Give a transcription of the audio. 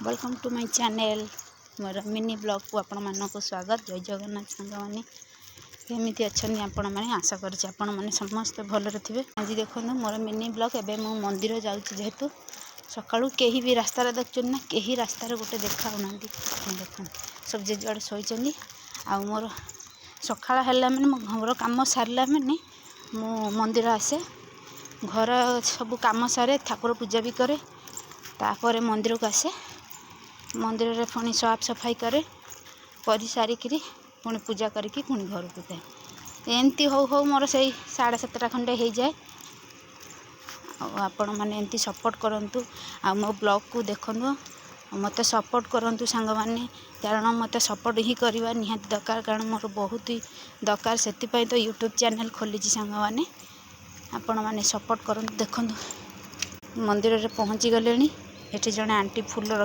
Welcome to my channel मोर mini blog को आपण मानक स्वागत। जय जगन्नाथ सांग मैंने केमी अच्छा आपण मैंने आशा करछि आपण मैंने समस्त भल थे। आज देखो मोर मिनी ब्लॉग एवं मु मंदिर जाऊँ जेहेतु सकाळू कहीं भी रास्तार देखुं ना कहीं रास्तार गोटे देखा देख सब जे जुआड़े शोचंदी आ मोर सकाळ है मैंने मो घर कम सारा मैंने मु मंदिर आसे घर सब कम सारे ठाकुर पूजा भी करे तापर मंदिर को आसे मंदिर रे पुणी साफ सफाई करे कर सारिकी पुणी पूजा करके पुणी घर को जाए एमती हो हो मोर से 7:30 खंडे हो जाए। आपण मैंने एमती सपोर्ट करंतु आ मो ब्लॉग को देखनु मत सपोर्ट करंतु सांग माने कारण मत सपोर्ट ही करवा निहाती दरकार कारण मोर बहुत ही दरकार से तो यूट्यूब चैनल खोली सांग माने आपण मैंने सपोर्ट करंतु। देखंतु मंदिर रे पहुँची गले एठी जने आंटी फूल